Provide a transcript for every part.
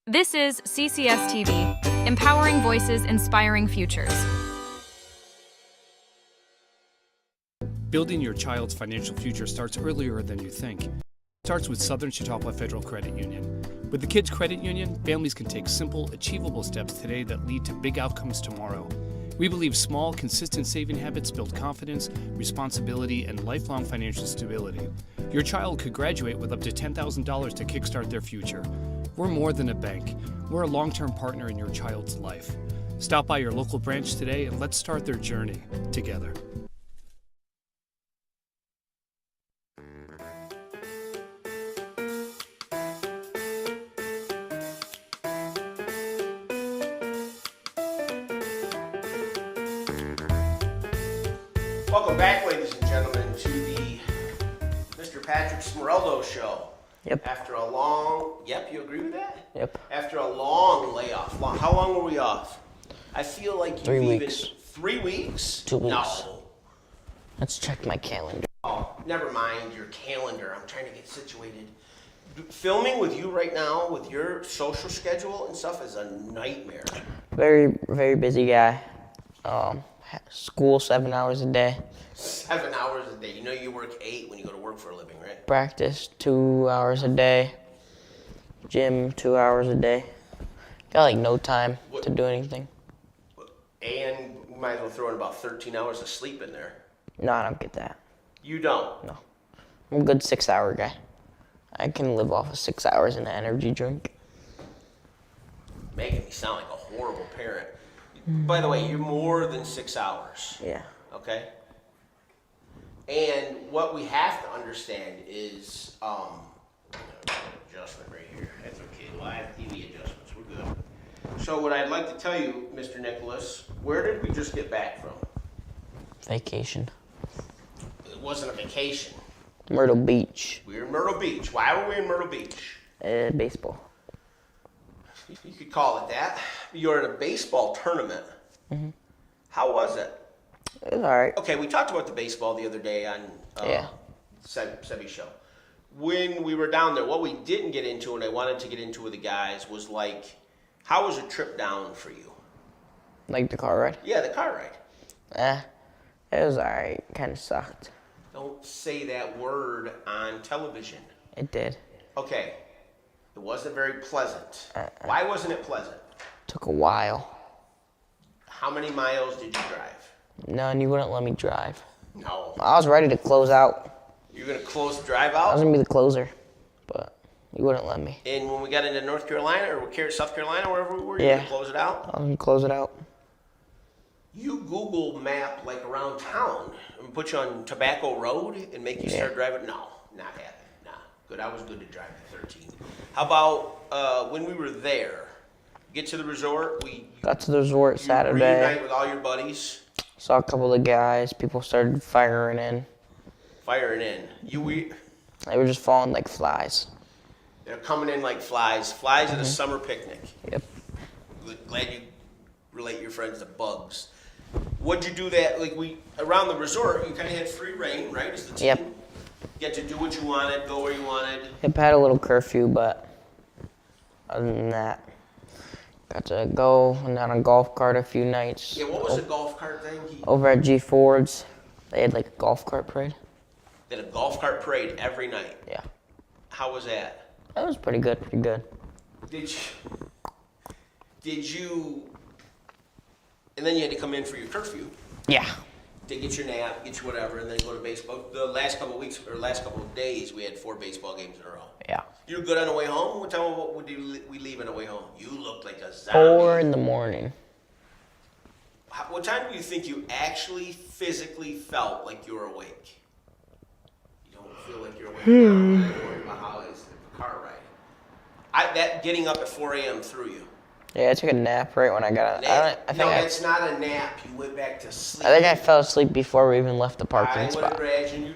This is CCS-TV, empowering voices, inspiring futures. Building your child's financial future starts earlier than you think. It starts with Southern Chautauqua Federal Credit Union. With the Kids Credit Union, families can take simple, achievable steps today that lead to big outcomes tomorrow. We believe small, consistent saving habits build confidence, responsibility, and lifelong financial stability. Your child could graduate with up to $10,000 to kickstart their future. We're more than a bank. We're a long-term partner in your child's life. Stop by your local branch today and let's start their journey together. Welcome back, ladies and gentlemen, to the Mr. Patrick Smeraldo Show. Yep. After a long, you agree with that? Yep. After a long layoff. How long were we off? I feel like you've 3 even... weeks. 3 weeks? 2 weeks. No. Let's check my calendar. Oh, never mind your calendar. I'm trying to get situated. Filming with you right now, with your social schedule and stuff, is a nightmare. Very, very busy guy. School 7 hours a day. 7 hours a day. You know you work 8 when you go to work for a living, right? Practice 2 hours a day. Gym 2 hours a day. Got like no time to do anything. And we might as well throw in about 13 hours of sleep in there. No, I don't get that. You don't? No. I'm a good 6 hour guy. I can live off of 6 hours in an energy drink. Making me sound like a horrible parent. By the way, you're more than 6 hours. Yeah. Okay? And what we have to understand is, adjustment right here. That's okay. Live TV adjustments. We're good. So what I'd like to tell you, Mr. Nicholas, where did we just get back from? Vacation. It wasn't a vacation. Myrtle Beach. We were in Myrtle Beach. Why were we in Myrtle Beach? Baseball. You could call it that. You're at a baseball tournament. Mm-hmm. How was it? It was alright. Okay, we talked about the baseball the other day on Sebi's show. When we were down there, what we didn't get into, and I wanted to get into with the guys, was like, how was a trip down for you? Like the car ride? Yeah, the car ride. It was alright. Kind of sucked. Don't say that word on television. It did. Okay, it wasn't very pleasant. Why wasn't it pleasant? Took a while. How many miles did you drive? None, you wouldn't let me drive. No. I was ready to close out. You're going to close the drive I was out? going to be the closer, but you wouldn't let me. And when we got into North Carolina or South Carolina, wherever we were, you were going to close it out? I was going to close it out. You Google map like around town and put you on Tobacco Road and make you start driving? No, not happening. Nah, good. I was good to drive at 13. How about when we were there? Get to the resort. We got to the resort Saturday. Reunite with all your buddies. Saw a couple of guys. People started firing in. Firing in. They were just falling like flies. They're coming in like flies. Flies at a summer picnic. Yep. Glad you relate your friends to bugs. What'd you do that, around the resort, you kind of had free reign, right, as the team? Yep. You get to do what you wanted, go where you wanted. Yep, had a little curfew, but other than that, got to go on a golf cart a few nights. Yeah, what was the golf cart thing? Over at G Ford's, they had like a golf cart parade. They had a golf cart parade every night. Yeah. How was that? That was pretty good, pretty good. Did you, and then you had to come in for your curfew. Yeah. To get your nap, get your whatever, and then go to baseball. The last couple of weeks, or last couple of days, we had 4 baseball games in a row. Yeah. You were good on the way home? What time would we leave on the way home? You looked like a zombie. 4 in the morning. What time do you think you actually physically felt like you were awake? You don't feel like you're awake now. I'm worried about how is the car ride. That getting up at 4 a.m. threw you. Yeah, I took a nap right when I got out. It's not a nap. You went back to sleep. I think I fell asleep before we even left the parking spot. I would imagine you.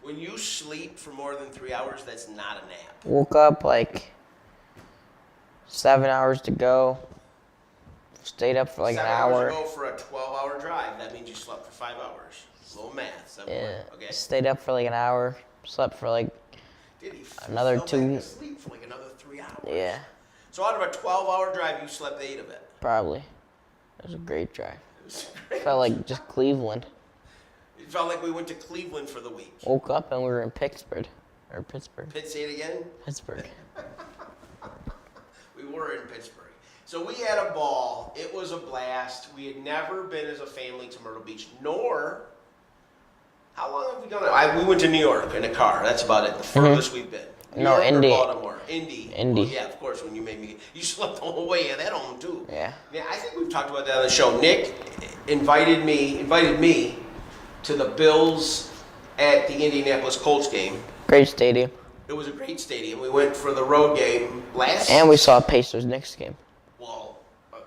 When you sleep for more than 3 hours, that's not a nap. Woke up like 7 hours to go. Stayed up for like an hour. 7 hours to go for a 12-hour drive. That means you slept for 5 hours. A little math. Yeah. Okay. Stayed up for like an hour. Slept for like Did he another fell 2. back to sleep for like another 3 hours? Yeah. So out of a 12-hour drive, you slept 8 of it. Probably. It was a great drive. It was great. Felt like just Cleveland. It felt like we went to Cleveland for the week. Woke up and we were in Pittsburgh. Say it again? Pittsburgh. We were in Pittsburgh. So we had a ball. It was a blast. We had never been as a family to Myrtle Beach, nor, how long have we done it? We went to New York in a car. That's about it. The furthest we've been. New No, York or Indy. Baltimore. Indy. Indy. Well, yeah, of course, when you made me, you slept the whole way at that home too. Yeah. Yeah, I think we've talked about that on the show. Nick invited me to the Bills at the Indianapolis Colts game. Great stadium. It was a great stadium. We went for the road game And we saw Pacers next game. Well,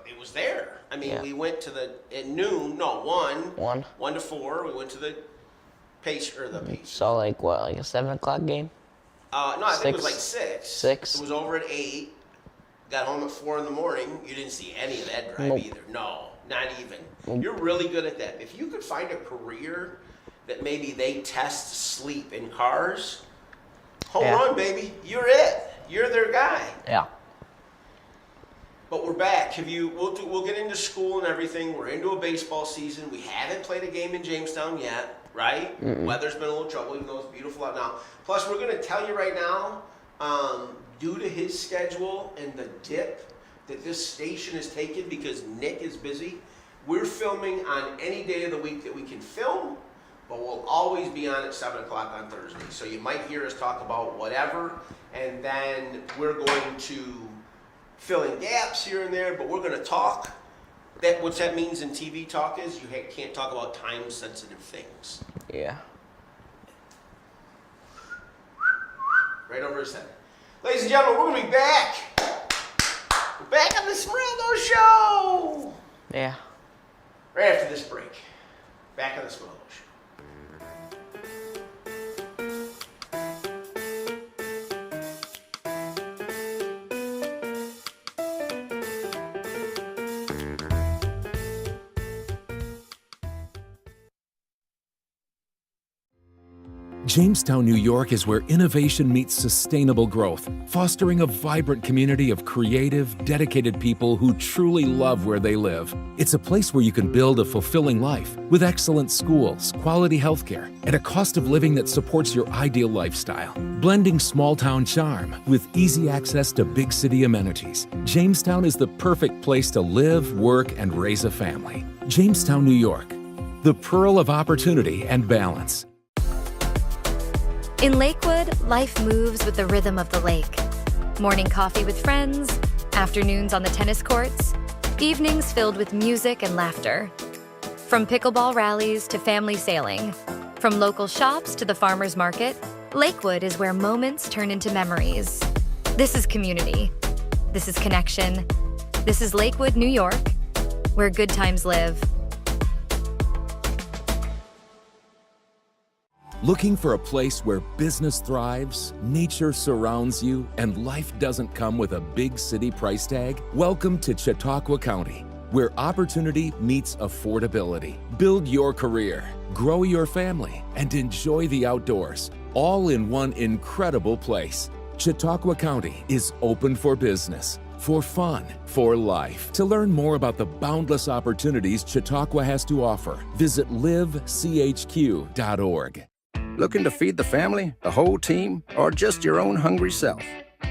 it was there. I mean, Yeah. we went to at noon. No, 1 1 to 4. We went to the Pacers. Saw like a 7 o'clock game? No, I think it was 6. like 6. 6. It was over at 8. Got home at 4 in the morning. You didn't see any of that drive Nope. either. No, not even. Nope. You're really good at that. If you could find a career that maybe they test sleep in cars, home Yeah. run, baby. You're it. You're their guy. Yeah. But we're back. We'll get into school and everything. We're into a baseball season. We haven't played a game in Jamestown yet, right? Weather's been a little trouble, even though it's beautiful out now. Plus, we're going to tell you right now, due to his schedule and the dip that this station has taken because Nick is busy, we're filming on any day of the week that we can film, but we'll always be on at 7 o'clock on Thursday. So you might hear us talk about whatever, and then we're going to fill in gaps here and there, but we're going to talk. What that means in TV talk is you can't talk about time-sensitive things. Yeah. Right over his head. Ladies and gentlemen, we're going to be back. We're back on the Smeraldo Show. Yeah. Right after this break. Back on the Smeraldo Show. Jamestown, New York is where innovation meets sustainable growth, fostering a vibrant community of creative, dedicated people who truly love where they live. It's a place where you can build a fulfilling life with excellent schools, quality healthcare, and a cost of living that supports your ideal lifestyle. Blending small-town charm with easy access to big city amenities, Jamestown is the perfect place to live, work, and raise a family. Jamestown, New York, the pearl of opportunity and balance. In Lakewood, life moves with the rhythm of the lake. Morning coffee with friends, afternoons on the tennis courts, evenings filled with music and laughter. From pickleball rallies to family sailing, from local shops to the farmer's market, Lakewood is where moments turn into memories. This is community. This is connection. This is Lakewood, New York, where good times live. Looking for a place where business thrives, nature surrounds you, and life doesn't come with a big city price tag? Welcome to Chautauqua County, where opportunity meets affordability. Build your career, grow your family, and enjoy the outdoors, all in one incredible place. Chautauqua County is open for business, for fun, for life. To learn more about the boundless opportunities Chautauqua has to offer, visit livechq.org. Looking to feed the family, the whole team, or just your own hungry self?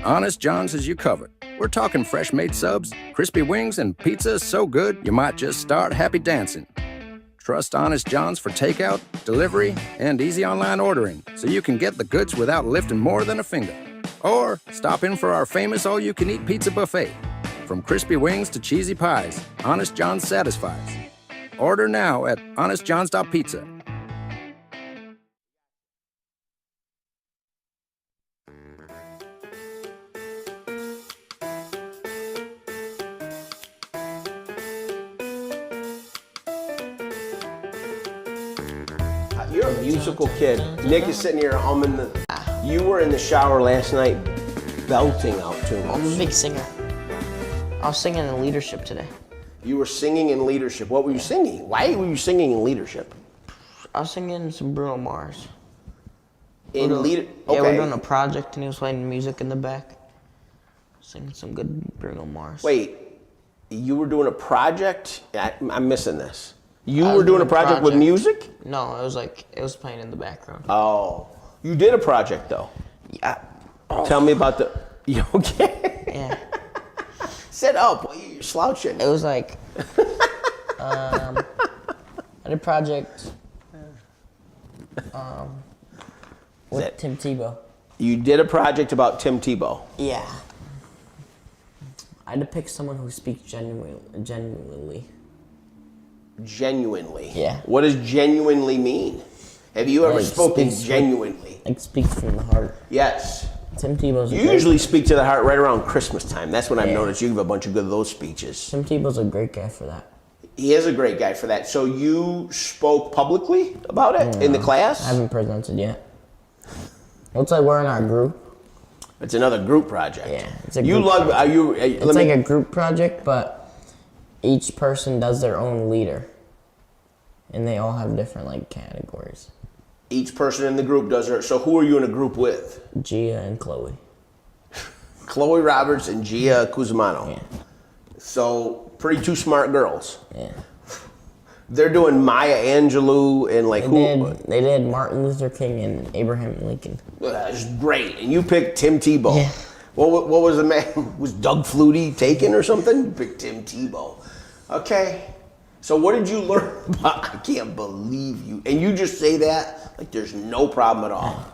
Honest John's is you covered. We're talking fresh-made subs, crispy wings, and pizza so good you might just start happy dancing. Trust Honest John's for takeout, delivery, and easy online ordering so you can get the goods without lifting more than a finger. Or stop in for our famous all-you-can-eat pizza buffet. From crispy wings to cheesy pies, Honest John's satisfies. Order now at honestjohns.pizza. You're a musical kid. Nick is sitting here humming You were in the shower last night belting out tunes. I'm a big singer. I was singing in leadership today. You were singing in leadership. What were you singing? Why were you singing in leadership? I was singing some Bruno Mars. In leader. Yeah, Okay. we're doing a project and he was playing music in the back. Singing some good Bruno Mars. Wait, you were doing a project? I'm missing this. You were doing a project with music? No, it was playing in the background. Oh, you did a project though. Yeah. Tell me about the. You okay? Yeah. Sit up. Well, you're slouching. It was like I did a project with Tim Tebow. You did a project about Tim Tebow. Yeah. I had to pick someone who speaks genuinely. Genuinely. Yeah. What does genuinely mean? Have you ever Like, spoken speaks genuinely? Like speaks from the heart. Yes. Tim Tebow's You usually speak to the heart right around Christmas time. That's when I've Yeah. noticed you give a bunch of good of those speeches. Tim Tebow's a great guy for that. He is a great guy for that. So you spoke publicly about it in the class? I haven't presented yet. Looks like we're in our group. It's another group project. Yeah, it's a You group love. project. Are you? It's like a group project, but each person does their own leader, and they all have different like categories. Each person in the group does it. So who are you in a group with? Gia and Chloe. Chloe Roberts and Gia Cusumano. Yeah. So pretty two smart girls. Yeah. They're doing Maya Angelou and like They did Martin Luther King and Abraham Lincoln. That's great. And you picked Tim Tebow. Yeah. What was the man? Was Doug Flutie taken or something? You picked Tim Tebow. Okay. So what did you learn about? I can't believe you. And you just say that like there's no problem at all.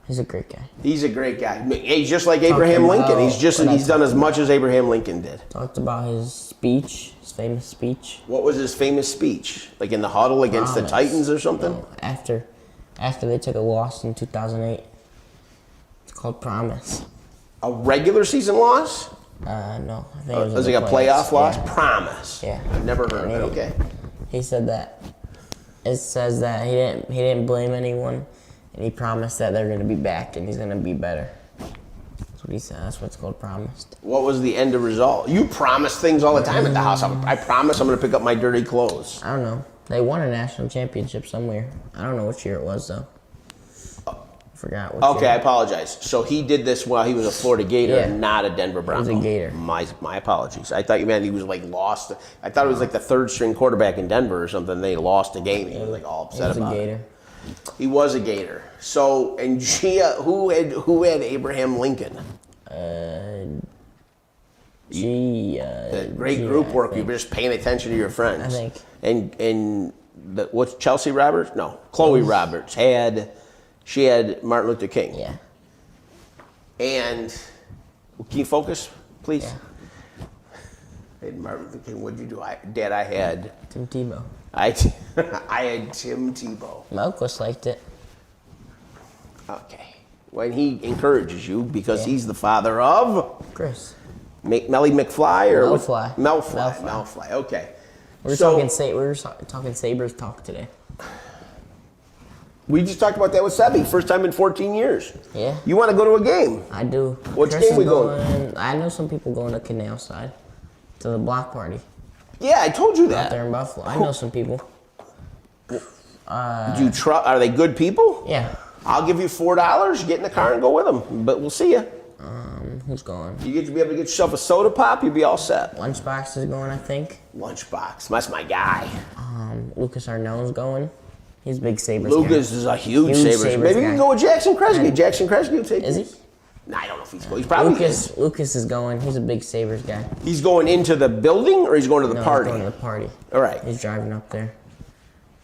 He's a great guy. He's a great guy. He's just like Abraham Lincoln. He's done as much as Abraham Lincoln did. Talked about his speech, his famous speech. What was his famous speech? Like in the huddle against the Titans or something? No, after they took a loss in 2008. It's called Promise. A regular season loss? No. I think It was like a playoff loss? Yeah. Promise. Yeah. I've never heard of it. Okay. He said that. It says that he didn't blame anyone, and he promised that they're gonna be back and he's gonna be better. That's what he said. That's what it's called, promised. What was the end result? You promise things all the time at the house. I promise I'm going to pick up my dirty clothes. I don't know. They won a national championship somewhere. I don't know which year it was though. I forgot which Okay, year. I apologize. So he did this while he was a Florida Gator and not a Denver Bronco. He was a Gator. My apologies. I thought you meant he was like lost. I thought it was like the third string quarterback in Denver or something. They lost a game. He was like all upset about He was a it. Gator. He was a Gator. So, and Gia, who had Abraham Lincoln? Great group work. You're just paying attention to your friends. I think. And what's Chelsea Roberts? No, Chloe Roberts had Martin Luther King. Yeah. And can you focus, please? Yeah. I had Martin Luther King. What'd you do? Dad, I had Tim Tebow. I had Tim Tebow. Malcolm liked it. Okay. When he encourages you because he's the father of Chris. Melly McFly or Melfly. Melfly. Okay. We were talking Sabres talk today. We just talked about that with Sebi. First time in 14 years. Yeah. You want to go to a game? I do. Which Chris game we is going? I know some people going to Canal Side to the block party Yeah, I told you out that. there in Buffalo. I know some people. Do you trust? Are they good people? Yeah. I'll give you $4. Get in the car and go with them. But we'll see you. Who's going? You get to be able to get yourself a soda pop. You'll be all set. Lunchbox is going, I think. Lunchbox. That's my guy. Lucas Arneau's going. He's a big Sabres guy. Lucas is a huge Huge Sabres. Sabres Maybe you guy. can go with Jackson Kresge. Jackson Kresge will take Is you. he? Nah, I don't know if he's going. He's probably Lucas is going. He's a big Sabres guy. He's going into the building or he's going to the No, party? He's going to the party. All right. He's driving up there.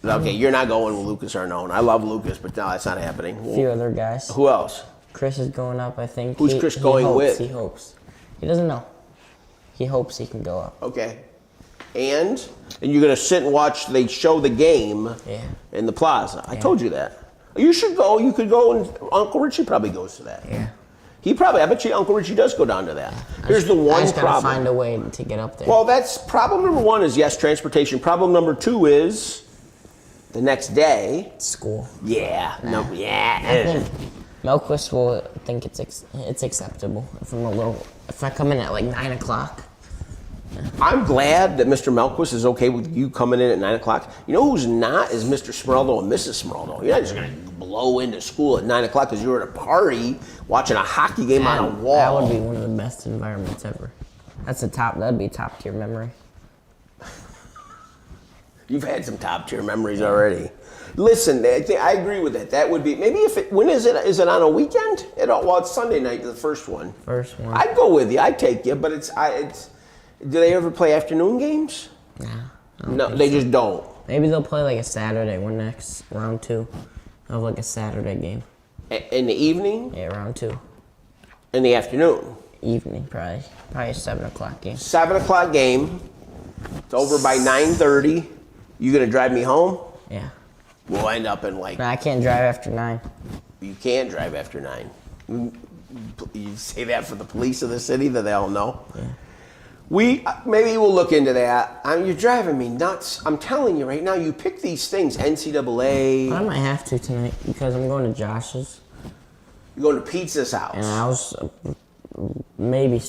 Okay, you're not going with Lucas Arneau. I love Lucas, but no, that's not happening. A few other guys. Who else? Chris is going up, I think. Who's Chris going hopes, with? He hopes. He doesn't know. He hopes he can go up. Okay. And you're going to sit and watch, they show the game in the plaza. I told you that. You should go. You could go, and Uncle Richie probably goes to that. Yeah. I bet you Uncle Richie does go down to that. Here's the I one just gotta problem. find a way to get up there. Well, that's problem number one is yes, transportation. Problem number two is the next day. School. Yeah. No. I Yeah. think Melquist will think it's acceptable if I come in at like 9 o'clock. I'm glad that Mr. Melquist is okay with you coming in at 9 o'clock. You know who's not is Mr. Smeraldo and Mrs. Smeraldo. You're not just going to blow into school at 9 o'clock because you're at a party watching a hockey game on a wall. That would be one of the best environments ever. That'd be top tier memory. You've had some top tier memories already. Listen, I agree with that. That would be, maybe when is it? Is it on a weekend? Well, it's Sunday night, the first one. First one. I'd go with you. I'd take you, but do they ever play afternoon games? Nah. No, they just don't. Maybe they'll play like a Saturday one next round 2 of like a Saturday game. In the evening? Yeah, round 2. In the afternoon? Evening, probably a 7 o'clock game. 7 o'clock game. It's over by 9:30. You gonna drive me home? Yeah. We'll end up in like. No, I can't drive after 9. You can't drive after 9. You say that for the police of the city that they all know. Yeah. Maybe we'll look into that. You're driving me nuts. I'm telling you right now. You pick these things, NCAA. I might have to tonight because I'm going to Josh's. You're going to Pizza's house. And I was maybe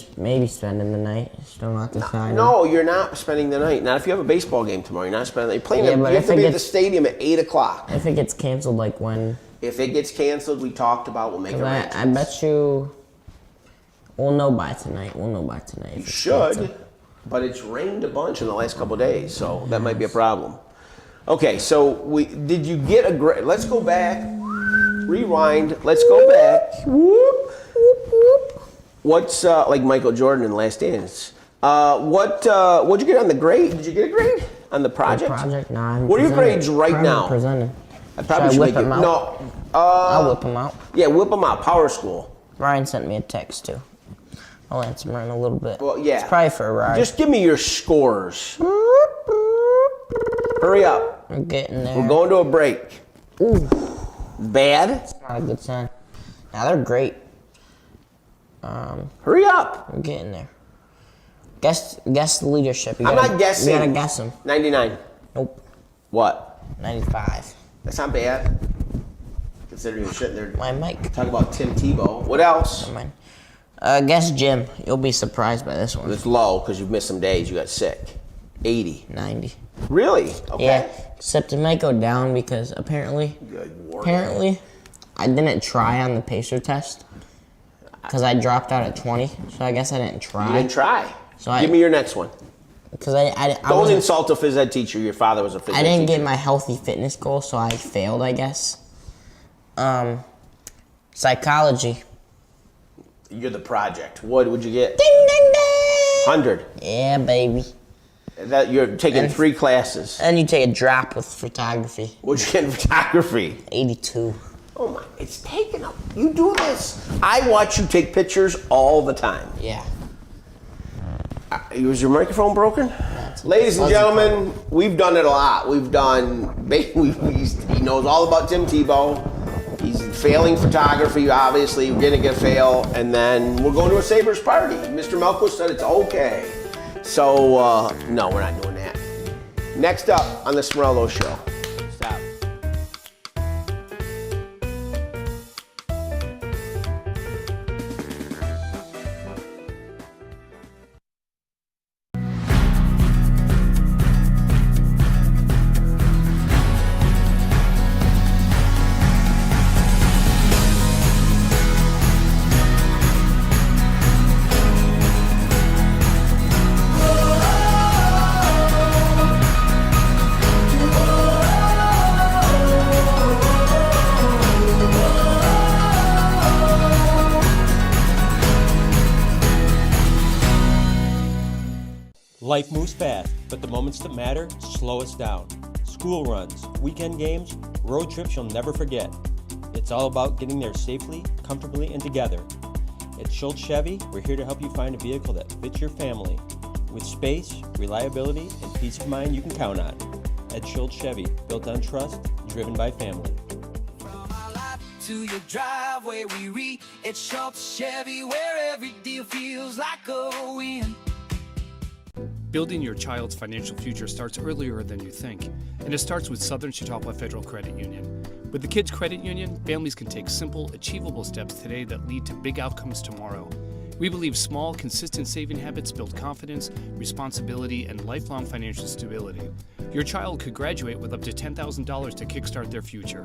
spending the night. Still not decided. No, you're not spending the night. Not if you have a baseball game tomorrow. You're not spending the night. Playing. Yeah, You but have to if be it at the stadium at 8 o'clock. If it gets canceled, like when? If it gets canceled, we talked about. We'll make arrangements. I bet you. We'll know by tonight. You should, but it's rained a bunch in the last couple of days, so that might be a problem. Okay, so did you get a grade? Let's go back. Rewind. Let's go back. Whoop, whoop, whoop. What's like Michael Jordan in Last Dance? What'd you get on the grade? Did you get a grade on the project? No. What are your grades right now? Presenting. I probably should whip make them it. out? No. I'll whip them out. Yeah, whip them out. Power School. Ryan sent me a text too. I'll answer him in a little bit. Well, yeah. It's probably for a ride. Just give me your scores. Hurry up. I'm getting there. We're going to a break. Ooh. Bad? It's not a good sign. Now they're great. Hurry up. I'm getting there. Guess the leadership. I'm not guessing. You gotta guess them. 99. Nope. What? 95. That's not bad. Considering you're sitting there My mic. talking about Tim Tebow. What else? Never mind. Guess Jim. You'll be surprised by this one. It's low because you've missed some days. You got sick. 80. 90. Really? Okay. Yeah. Except it might go down because apparently I didn't try on the pacer test because I dropped out at 20. So I guess I didn't try. You didn't try. So Give me your next one. Because I Don't insult a phys ed teacher. Your father was a phys ed teacher. I didn't get my healthy fitness goal, so I failed, I guess. Psychology. You're the project. What would you get? Ding, ding, ding! 100. Yeah, baby. That you're taking 3 classes. And you take a drop with photography. What'd you get in photography? 82. Oh my, it's taken up. You do this. I watch you take pictures all the time. Yeah. Was your microphone broken? Ladies and gentlemen, we've done it a lot. He knows all about Tim Tebow. He's failing photography, obviously. We're going to get fail. And then we're going to a Sabres party. Mr. Melquist said it's okay. So, no, we're not doing that. Next up on the Smeraldo Show. Stop. Life moves fast, but the moments that matter slow us down. School runs, weekend games, road trips you'll never forget. It's all about getting there safely, comfortably, and together. At Schultz Chevy, we're here to help you find a vehicle that fits your family with space, reliability, and peace of mind you can count on. At Schultz Chevy, built on trust, driven by family. From our lot to your driveway, we reach at Schultz Chevy, where every deal feels like a win. Building your child's financial future starts earlier than you think, and it starts with Southern Chautauqua Federal Credit Union. With the Kids Credit Union, families can take simple, achievable steps today that lead to big outcomes tomorrow. We believe small, consistent saving habits build confidence, responsibility, and lifelong financial stability. Your child could graduate with up to $10,000 to kickstart their future.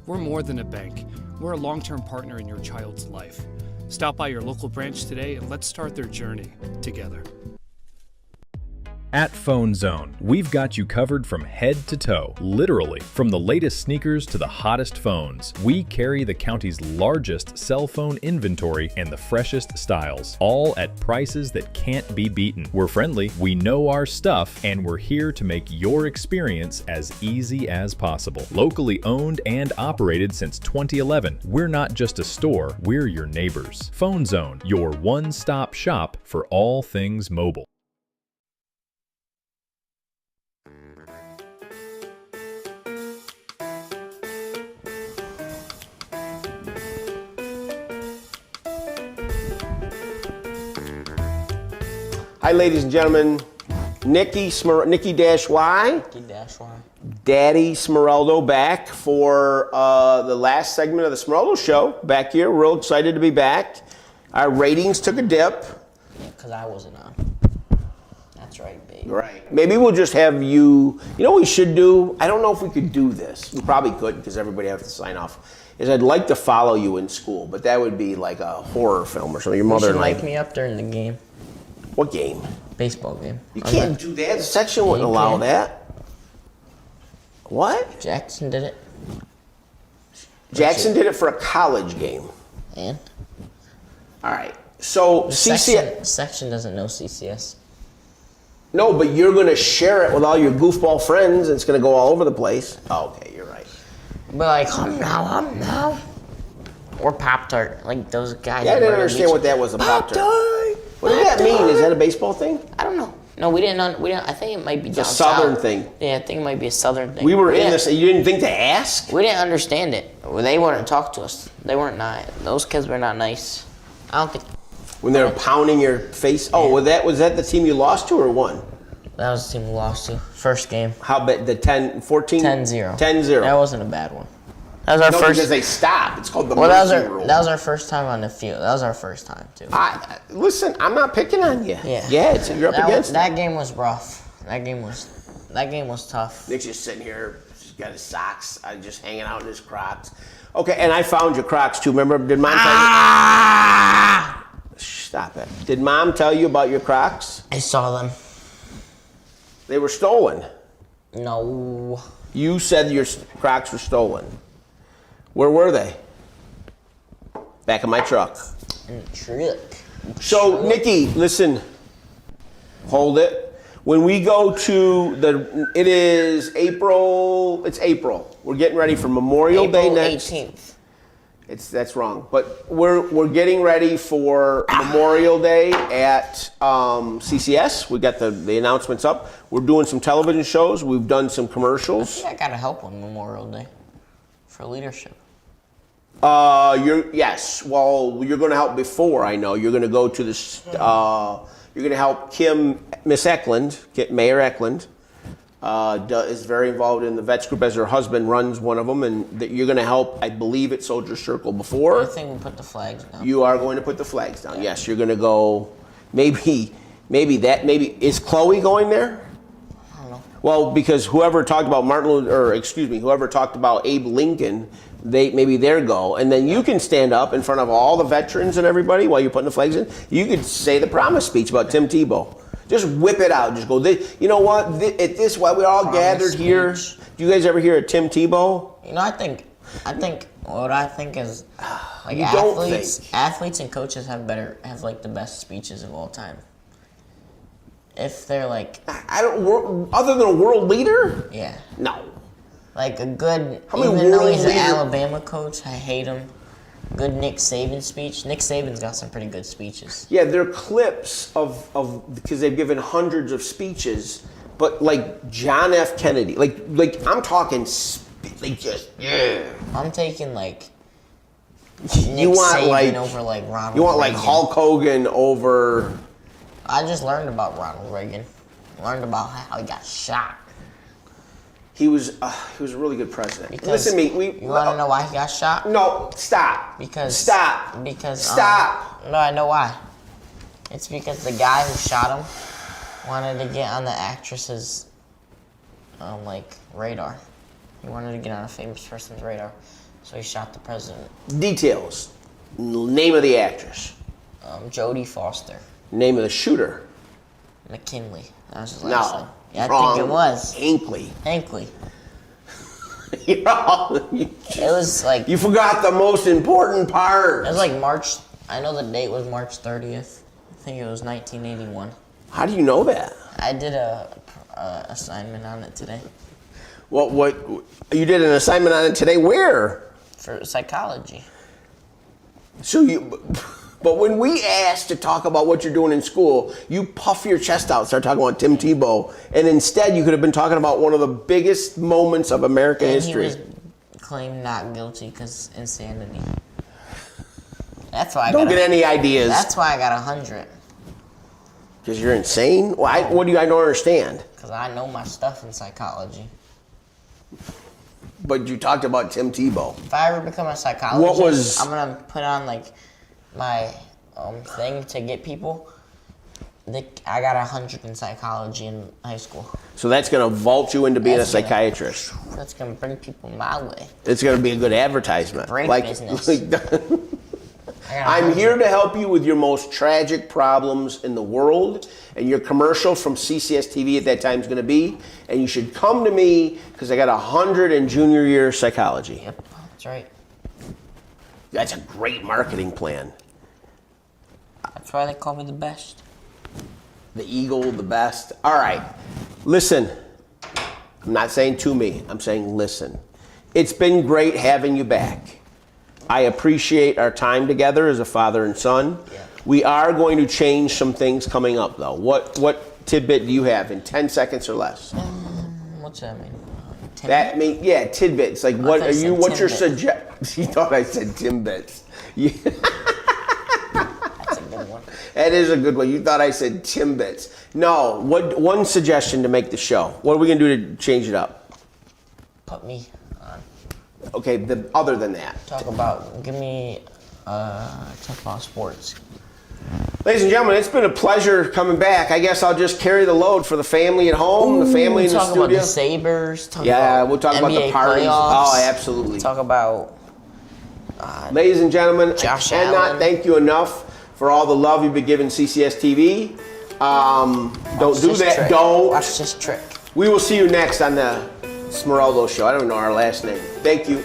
We're more than a bank. We're a long-term partner in your child's life. Stop by your local branch today and let's start their journey together. At Phone Zone, we've got you covered from head to toe, literally. From the latest sneakers to the hottest phones, we carry the county's largest cell phone inventory and the freshest styles, all at prices that can't be beaten. We're friendly, we know our stuff, and we're here to make your experience as easy as possible. Locally owned and operated since 2011, we're not just a store, we're your neighbors. Phone Zone, your one-stop shop for all things mobile. Hi, ladies and gentlemen. Nikki Dash-Y, Daddy Smeraldo back for the last segment of the Smeraldo Show. Back here, real excited to be back. Our ratings took a dip. Because I wasn't on. That's right, baby. Right. Maybe we'll just have you. You know what we should do? I don't know if we could do this. We probably could because everybody has to sign off. Is I'd like to follow you in school, but that would be like a horror film or something. Your mother You should and mic me up during the game. What game? Baseball game. You can't do that. The section wouldn't allow that. What? Jackson did it. Jackson did it for a college game. And? All right. So CCS section doesn't know CCS. No, but you're going to share it with all your goofball friends, and it's going to go all over the place. Oh, okay, you're right. But like, hum now. Or Pop-Tart, like those guys. Yeah, I didn't understand what that was, a Pop-Tart. What does that mean? Is that a baseball thing? I don't know. No, we didn't. I think it might be it's a Southern thing. Yeah, I think it might be a Southern thing. We were in this. You didn't think to ask? We didn't understand it. They wouldn't talk to us. They weren't nice. Those kids were not nice. I don't think. When they were pounding your face. Oh, yeah. was that the team you lost to or won? That was the team we lost to. First game. How bad? The 14? 10-0. 10-0. That wasn't a bad one. That was our first. Because they stopped. It's called the mercy rule. That was our first time on the field. That was our first time too. Listen, I'm not picking on you. Yeah. Yeah, you're up against that game was rough. That game was tough. Nick's just sitting here, he's got his socks, just hanging out in his Crocs. Okay, and I found your Crocs too. Remember? Did Mom tell you? Stop it. Did Mom tell you about your Crocs? I saw them. They were stolen. No. You said your Crocs were stolen. Where were they? Back in my truck. In the truck. So, Nikki, listen. Hold it. When we go to it is April. It's April. We're getting ready for Memorial Day next. 18th. That's wrong. But we're getting ready for Memorial Day at CCS. We got the announcements up. We're doing some television shows. We've done some commercials. I think I gotta help on Memorial Day for leadership. Yes. Well, you're going to help before. I know you're going to go to this. You're going to help Miss Eklund, Mayor Eklund. Is very involved in the vets group as her husband runs one of them, and you're going to help, I believe, at Soldier Circle before. I think we put the flags down. You are going to put the flags down. Yes, you're going to go. Maybe is Chloe going there? I don't know. Well, because whoever talked about whoever talked about Abe Lincoln, maybe their go, and then you can stand up in front of all the veterans and everybody while you're putting the flags in. You could say the promise speech about Tim Tebow. Just whip it out. Just go. You know what? At this, while we're all gathered here, do you guys ever hear of Tim Tebow? You know, I think what I think is like athletes and coaches have like the best speeches of all time. If they're like, other than a world leader? Yeah. No. Like a good, How many even though world he's an leader? Alabama coach, I hate him. Good Nick Saban speech. Nick Saban's got some pretty good speeches. Yeah, they're clips of because they've given hundreds of speeches, but like John F. Kennedy, like I'm talking, I'm taking like you want Saban over like Ronald. You want like Reagan. Hulk Hogan over. I just learned about Ronald Reagan. Learned about how he got shot. He was a really good president. Listen to me. You want to know why he got shot? No, stop. Because stop. Because stop. No, I know why. It's because the guy who shot him wanted to get on the actress's radar. He wanted to get on a famous person's radar, so he shot the president. Details. Name of the actress. Jodie Foster. Name of the shooter. McKinley. That was his last name. Yeah, wrong. I think it was. Hinckley. It was like... You forgot the most important part. It was like March... I know the date was March 30th. I think it was 1981. How do you know that? I did a assignment on it today. What? You did an assignment on it today? Where? For psychology. But when we asked to talk about what you're doing in school, you puff your chest out, start talking about Tim Tebow, and instead you could have been talking about one of the biggest moments of American history. He was claimed not guilty because insanity. That's why I don't get any ideas. That's why I got 100. Because you're insane? Well, I don't understand. Because I know my stuff in psychology. But you talked about Tim Tebow. If I ever become a psychologist, I'm gonna put on my thing to get people. I got 100 in psychology in high school. So that's gonna vault you into being a psychiatrist. That's gonna bring people my way. It's gonna be a good advertisement. Great business. I'm here to help you with your most tragic problems in the world, and your commercial from CCS-TV at that time is going to be, and you should come to me because I got 100 in junior year psychology. Yep, that's right. That's a great marketing plan. That's why they call me the best. The eagle, the best. All right, listen. I'm not saying to me, I'm saying listen. It's been great having you back. I appreciate our time together as a father and son. Yeah. We are going to change some things coming up, though. What tidbit do you have in 10 seconds or less? What's that mean? That means tidbits. Like what are you? What's your suggestion? You thought I said Timbits. Yeah. That's a good one. That is a good one. You thought I said Timbits. No. One suggestion to make the show? What are we gonna do to change it up? Put me on. Okay. Other than that, talk about sports. Ladies and gentlemen, it's been a pleasure coming back. I guess I'll just carry the load for the family at home, the family in the studio. Talk about the Sabres. We'll talk about the parties. Playoffs. Oh, absolutely. Talk about... Ladies and gentlemen, Josh I cannot thank you enough for all the love you've been giving CCS-TV. Don't do that. Don't. Watch this trick. We will see you next on the Smeraldo Show. I don't know our last name. Thank you.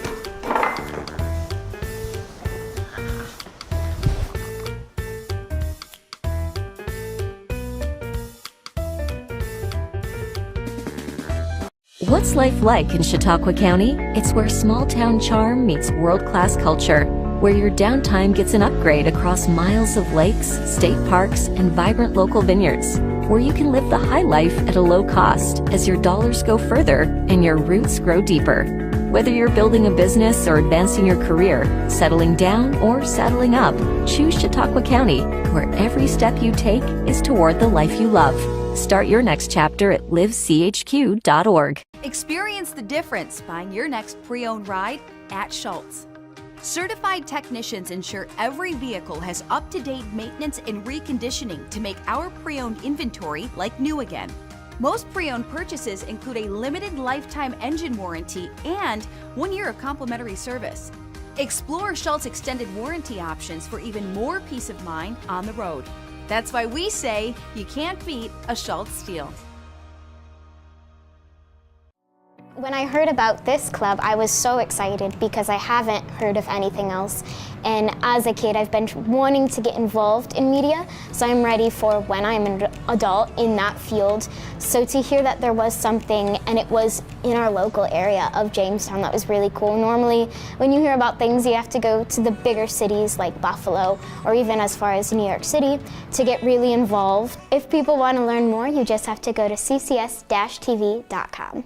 What's life like in Chautauqua County? It's where small-town charm meets world-class culture, where your downtime gets an upgrade across miles of lakes, state parks, and vibrant local vineyards, where you can live the high life at a low cost as your dollars go further and your roots grow deeper. Whether you're building a business or advancing your career, settling down or settling up, choose Chautauqua County, where every step you take is toward the life you love. Start your next chapter at livechq.org. Experience the difference buying your next pre-owned ride at Schultz. Certified technicians ensure every vehicle has up-to-date maintenance and reconditioning to make our pre-owned inventory like new again. Most pre-owned purchases include a limited lifetime engine warranty and 1 year of complimentary service. Explore Schultz extended warranty options for even more peace of mind on the road. That's why we say you can't beat a Schultz deal. When I heard about this club, I was so excited because I haven't heard of anything else. And as a kid, I've been wanting to get involved in media, so I'm ready for when I'm an adult in that field. So to hear that there was something, and it was in our local area of Jamestown, that was really cool. Normally, when you hear about things, you have to go to the bigger cities like Buffalo, or even as far as New York City, to get really involved. If people want to learn more, you just have to go to ccs-tv.com.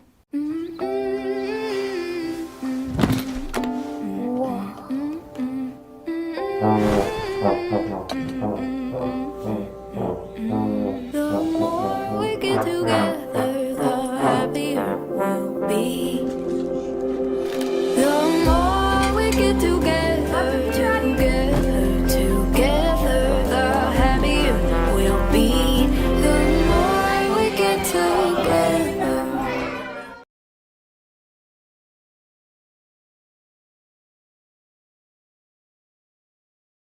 We get together.